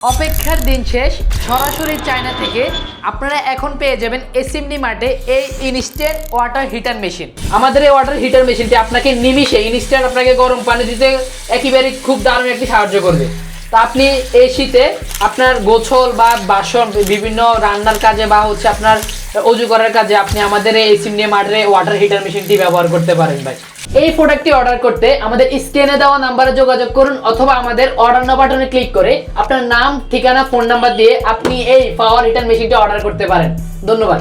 অপেক্ষার দিন শেষ, সরাসরি চায়না থেকে আপনারা এখন পেয়ে যাবেন এসএমডি মার্টে এই ইনস্ট্যান্ট ওয়াটার হিটার মেশিন। আমাদের এই ওয়াটার হিটার মেশিনটি আপনাকে নিমিষে ইনস্ট্যান্ট আপনাকে গরম পানি দিতে একেবারে খুব দারুণ একটি সাহায্য করবে। তা আপনি এই শীতে আপনার গোছল বা বাসন বিভিন্ন রান্নার কাজে বা হচ্ছে আপনার অজু করার কাজে আপনি আমাদের এই এসএমডি মার্টের ওয়াটার হিটার মেশিনটি ব্যবহার করতে পারেন ভাই। এই প্রোডাক্টটি অর্ডার করতে আমাদের স্ক্রিনে দেওয়া নাম্বারে যোগাযোগ করুন অথবা আমাদের অর্ডার নাও বাটনে ক্লিক করে আপনার নাম, ঠিকানা, ফোন নাম্বার দিয়ে আপনি এই পাওয়ার হিটার মেশিনটি অর্ডার করতে পারেন। ধন্যবাদ।